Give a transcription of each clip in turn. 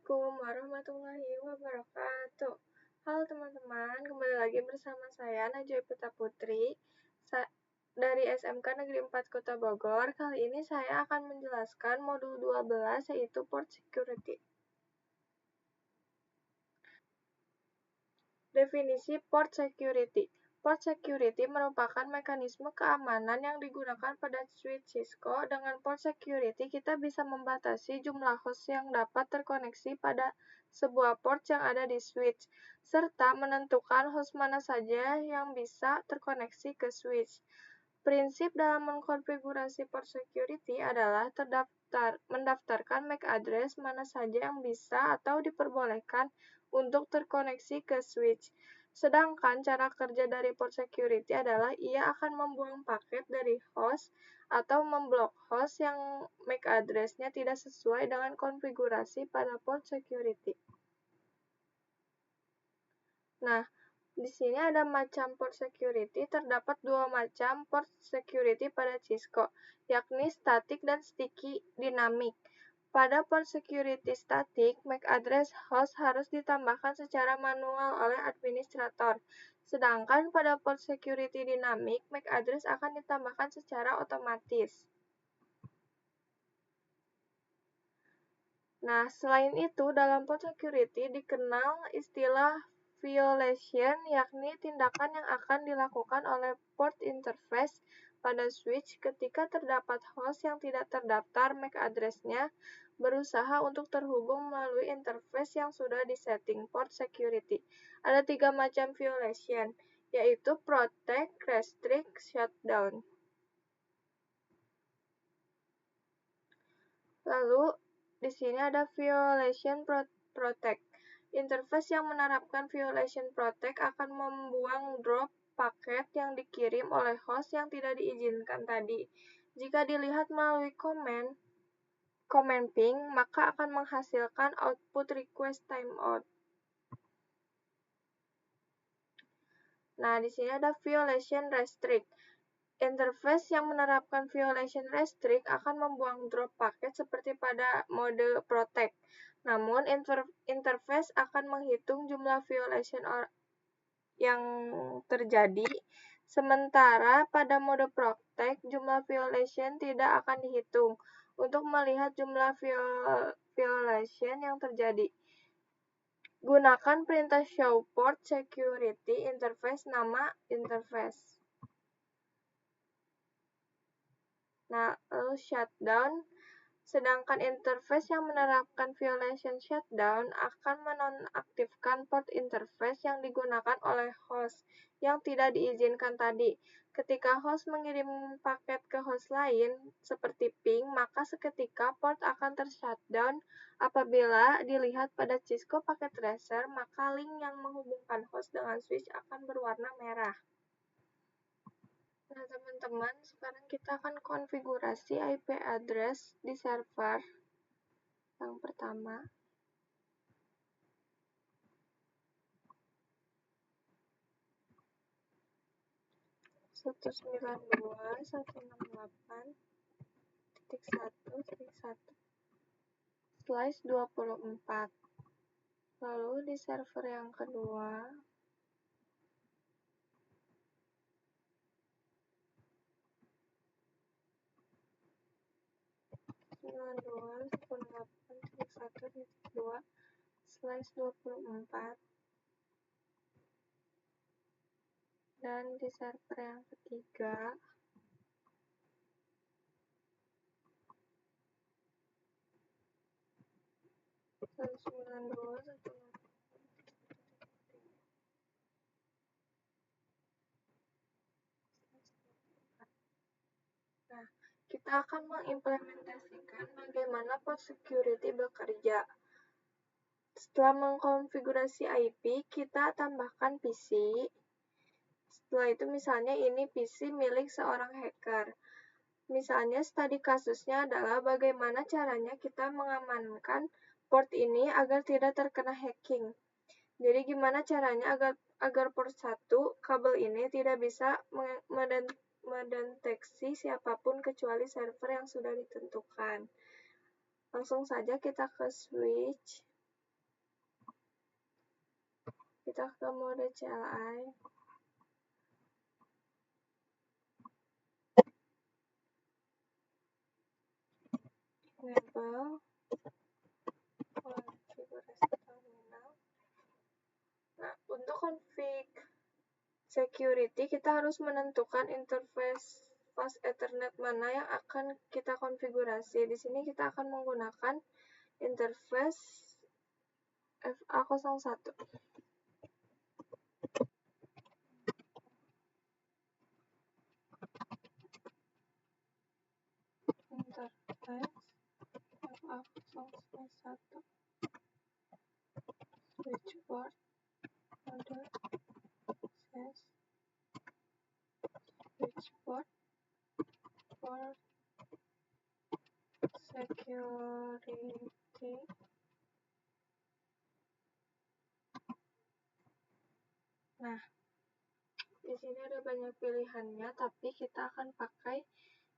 Assalamualaikum warahmatullahi wabarakatuh. Halo teman-teman, kembali lagi bersama saya Najwa Putra Putri dari SMK Negeri 4 Kota Bogor. Kali ini saya akan menjelaskan modul 12 yaitu Port Security. Definisi Port Security. Port Security merupakan mekanisme keamanan yang digunakan pada switch Cisco. Dengan Port Security, kita bisa membatasi jumlah host yang dapat terkoneksi pada sebuah port yang ada di switch, serta menentukan host mana saja yang bisa terkoneksi ke switch. Prinsip dalam mengkonfigurasi Port Security adalah mendaftarkan MAC address mana saja yang bisa atau diperbolehkan untuk terkoneksi ke switch. Sedangkan cara kerja dari Port Security adalah ia akan membuang paket dari host atau memblok host yang MAC address-nya tidak sesuai dengan konfigurasi pada Port Security. Nah, di sini ada macam port security. Terdapat dua macam port security pada Cisco, yakni static dan sticky dynamic. Pada port security static, MAC address host harus ditambahkan secara manual oleh administrator. Sedangkan pada port security dynamic, MAC address akan ditambahkan secara otomatis. Nah, selain itu, dalam port security dikenal istilah violation, yakni tindakan yang akan dilakukan oleh port interface pada switch ketika terdapat host yang tidak terdaftar MAC address-nya berusaha untuk terhubung melalui interface yang sudah disetting port security. Ada 3 macam violation, yaitu protect, restrict, shutdown. Lalu, di sini ada violation protect. Interface yang menerapkan violation protect akan membuang drop paket yang dikirim oleh host yang tidak diizinkan tadi. Jika dilihat melalui command ping, maka akan menghasilkan output request timeout. Nah, di sini ada violation restrict. Interface yang menerapkan violation restrict akan membuang drop paket seperti pada mode protect. Namun, interface akan menghitung jumlah violation yang terjadi, sementara pada mode protect, jumlah violation tidak akan dihitung. Untuk melihat jumlah violation yang terjadi, gunakan perintah show port security interface nama interface. Nah, lalu shutdown. Sedangkan interface yang menerapkan violation shutdown akan menonaktifkan port interface yang digunakan oleh host yang tidak diizinkan tadi. Ketika host mengirim paket ke host lain, seperti ping, maka seketika port akan tershutdown. Apabila dilihat pada Cisco packet tracer, maka link yang menghubungkan host dengan switch akan berwarna merah. Nah, teman-teman, sekarang kita akan konfigurasi IP address di server. Yang pertama, satu sembilan dua satu enam delapan titik satu titik satu slash 24. Lalu di server yang kedua, sembilan dua satu delapan titik satu titik dua slash 24. Dan di server yang ketiga, sembilan dua satu. Nah, kita akan mengimplementasikan bagaimana port security bekerja. Setelah mengkonfigurasi IP, kita tambahkan PC. Setelah itu misalnya ini PC milik seorang hacker. Misalnya studi kasusnya adalah bagaimana caranya kita mengamankan port ini agar tidak terkena hacking. Jadi gimana caranya agar port 1 kabel ini tidak bisa mendeteksi siapapun kecuali server yang sudah ditentukan. Langsung saja kita ke switch. Kita ke mode CLI. Enable konfigurasi terminal. Nah, untuk config security kita harus menentukan interface fast Ethernet mana yang akan kita konfigurasi. Di sini kita akan menggunakan interface FA01. Interface FA01 switchboard mode access switchboard for security. Nah, di sini ada banyak pilihannya, tapi kita akan pakai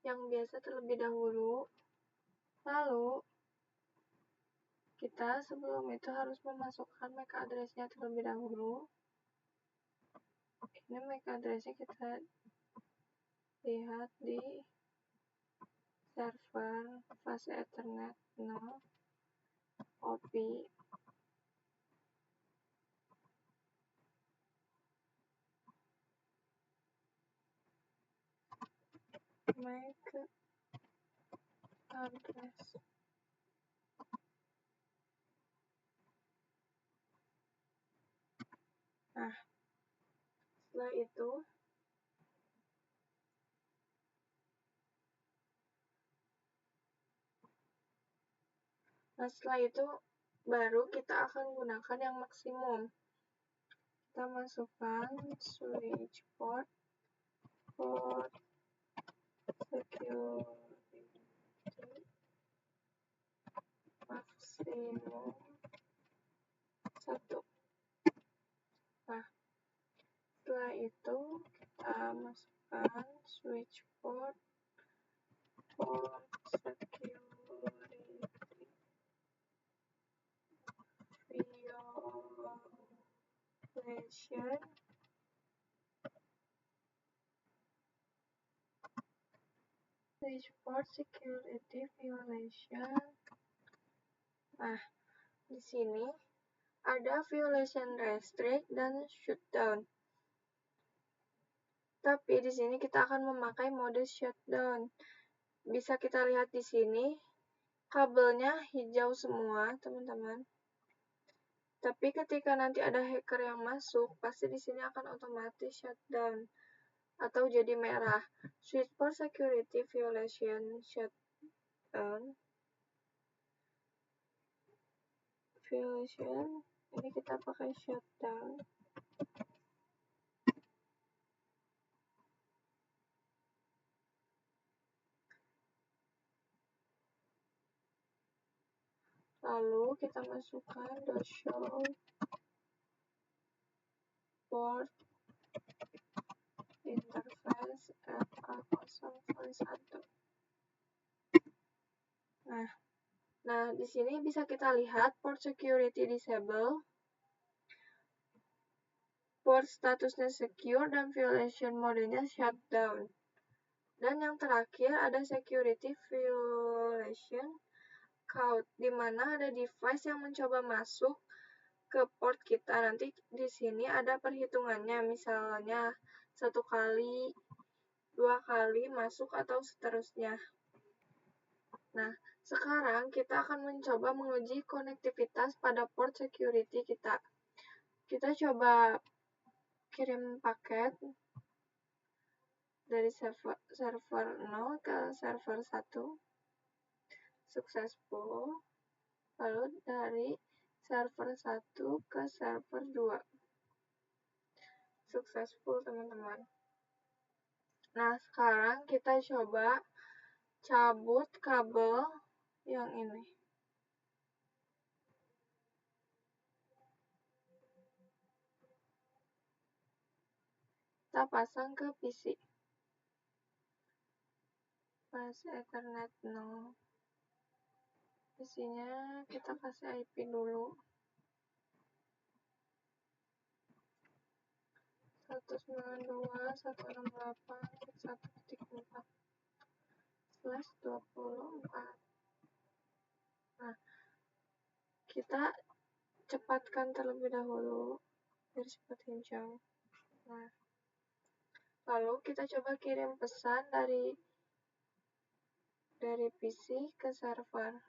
yang biasa terlebih dahulu. Lalu, kita sebelum itu harus memasukkan MAC address-nya terlebih dahulu. Ini MAC address-nya kita lihat di server fast Ethernet 0 OP. MAC address. Nah, setelah itu baru kita akan gunakan yang maksimum. Kita masukkan switchboard port security maksimum 1. Nah, setelah itu kita masukkan switchboard port security violation switchboard security violation. Nah, di sini ada violation restrict dan shutdown. Tapi di sini kita akan memakai mode shutdown. Bisa kita lihat di sini kabelnya hijau semua, teman-teman. Tapi ketika nanti ada hacker yang masuk, pasti di sini akan otomatis shutdown atau jadi merah. Switchboard security violation shutdown. Violation, ini kita pakai shutdown. Lalu kita masukkan show port interface FA01. Nah, di sini bisa kita lihat port security disable, port statusnya secure, dan violation modenya shutdown. Dan yang terakhir ada security violation count, di mana ada device yang mencoba masuk ke port kita. Nanti di sini ada perhitungannya, misalnya 1 kali, 2 kali masuk, atau seterusnya. Nah, sekarang kita akan mencoba menguji konektivitas pada port security kita. Kita coba kirim paket dari server 0 ke server 1. Successful. Lalu dari server 1 ke server 2. Successful, teman-teman. Nah, sekarang kita coba cabut kabel yang ini. Kita pasang ke PC. Fast Ethernet 0. Isinya kita kasih IP dulu. 192.168.1.4/24. Nah, kita cepatkan terlebih dahulu biar cepat hijau. Nah, lalu kita coba kirim pesan dari PC ke server.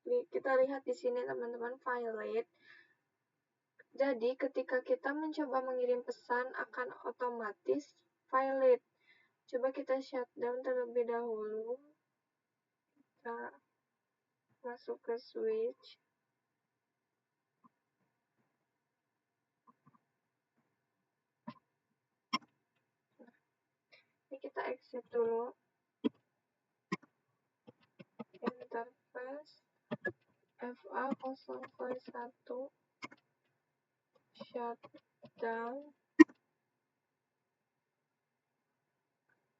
Kita lihat di sini teman-teman, violate. Jadi ketika kita mencoba mengirim pesan akan otomatis violate. Coba kita shutdown terlebih dahulu. Kita masuk ke switch. Ini kita exit dulu. Interface FA001 shutdown.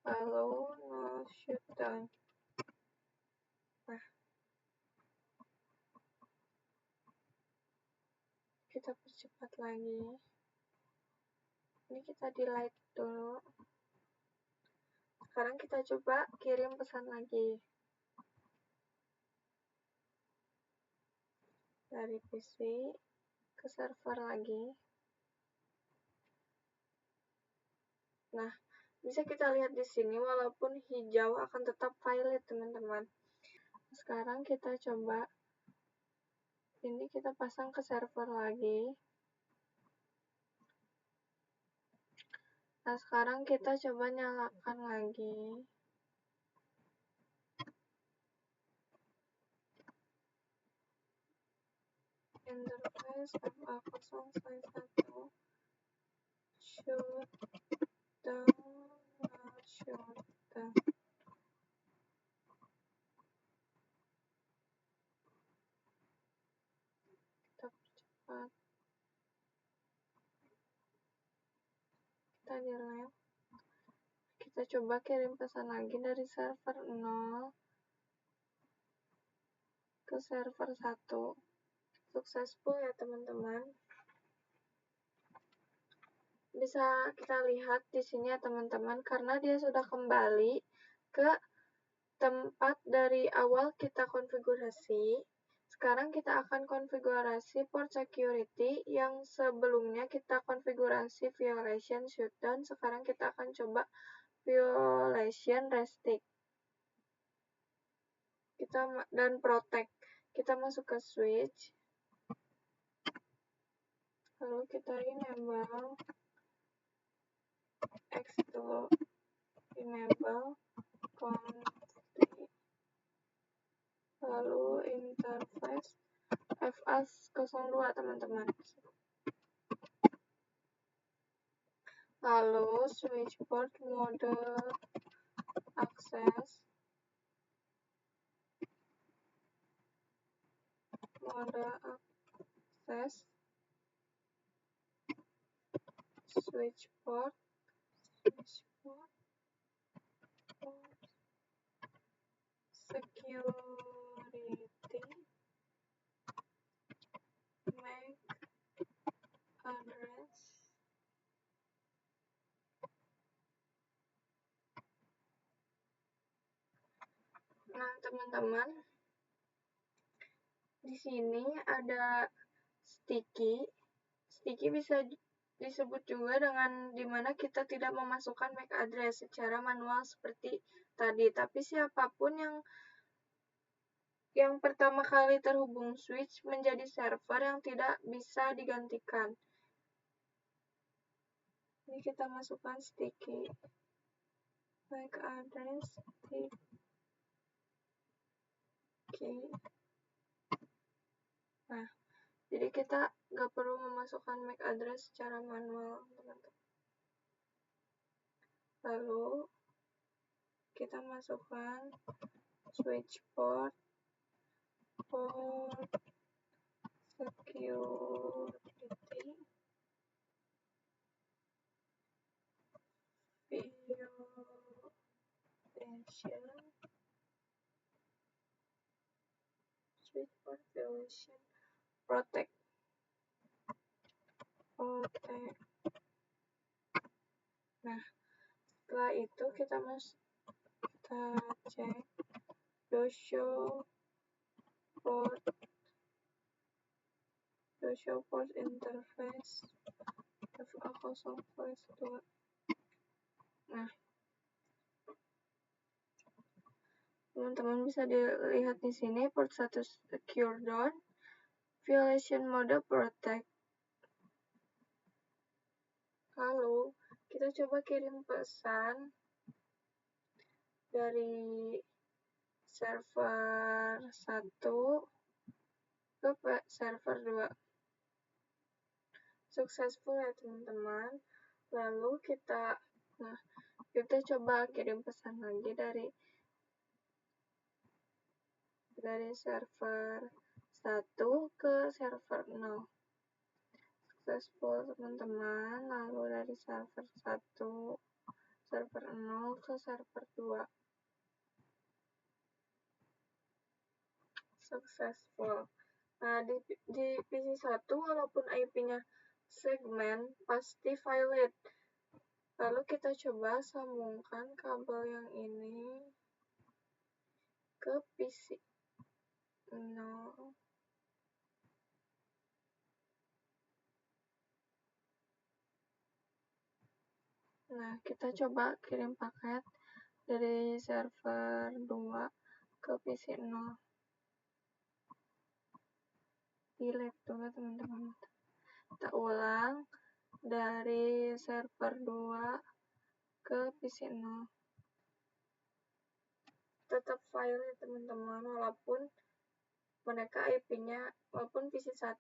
Lalu no shutdown. Nah, kita percepat lagi. Ini kita delete dulu. Sekarang kita coba kirim pesan lagi. Dari PC ke server lagi. Nah, bisa kita lihat di sini walaupun hijau akan tetap violate, teman-teman. Sekarang kita coba ini kita pasang ke server lagi. Nah, sekarang kita coba nyalakan lagi. Interface FA001 shutdown. Kita percepat. Kita delete. Kita coba kirim pesan lagi dari server 0 ke server 1. Successful ya, teman-teman. Bisa kita lihat di sini ya, teman-teman, karena dia sudah kembali ke tempat dari awal kita konfigurasi. Sekarang kita akan konfigurasi port security yang sebelumnya kita konfigurasi violation shutdown. Sekarang kita akan coba violation restrict. Dan protect. Kita masuk ke switch. Lalu kita enable X2 enable config. Lalu interface FA02, teman-teman. Lalu switch port mode access. Switch port security MAC address. Nah, teman-teman, di sini ada sticky. Sticky bisa disebut juga dengan dimana kita tidak memasukkan MAC address secara manual seperti tadi, tapi siapapun yang pertama kali terhubung switch menjadi server yang tidak bisa digantikan. Ini kita masukkan sticky MAC address sticky. Nah, jadi kita nggak perlu memasukkan MAC address secara manual, teman-teman. Lalu kita masukkan switch port security violation. Switch port violation protect. Nah, setelah itu kita cek show port interface FA0/2. Nah, teman-teman bisa dilihat di sini port 1 secure down, violation mode protect. Lalu kita coba kirim pesan dari server 1 ke server 2. Successful ya teman-teman. Lalu kita coba kirim pesan lagi dari server 1 ke server 0. Successful teman-teman. Lalu dari server 1 server 0 ke server 2. Successful. Nah, di PC1 walaupun IP-nya segmen pasti violate. Lalu kita coba sambungkan kabel yang ini ke PC 0. Nah, kita coba kirim paket dari server 2 ke PC 0. Delete dulu teman-teman. Kita ulang dari server 2 ke PC 0. Tetap violate teman-teman, walaupun PC1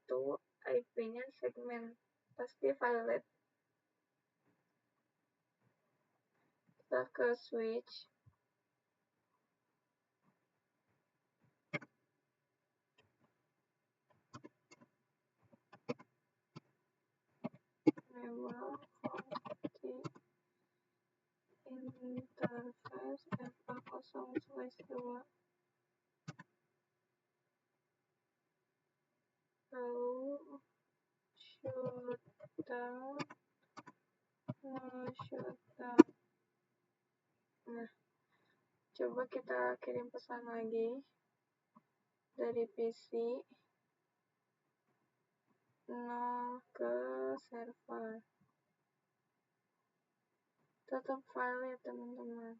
IP-nya segmen pasti violate. Kita ke switch. Enable interface FA0/2. Lalu shutdown. Nah, coba kita kirim pesan lagi dari PC 0 ke server. Tetap file ya teman-teman.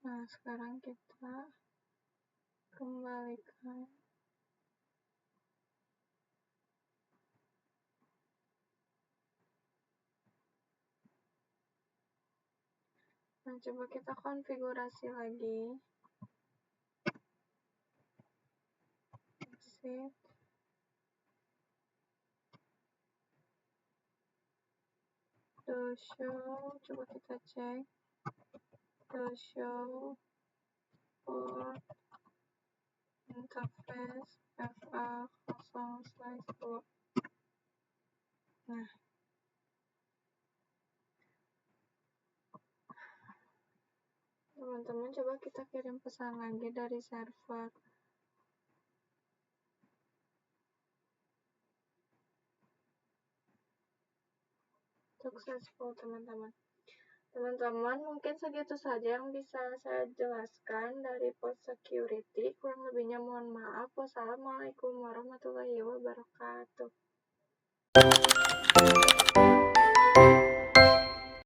Nah, sekarang kita kembalikan. Nah, coba kita konfigurasi lagi. Exit. Show, coba kita cek. Show port interface FA0/2. Nah, teman-teman coba kita kirim pesan lagi dari server. Successful teman-teman. Teman-teman, mungkin segitu saja yang bisa saya jelaskan dari port security. Kurang lebihnya mohon maaf. Wassalamualaikum warahmatullahi wabarakatuh.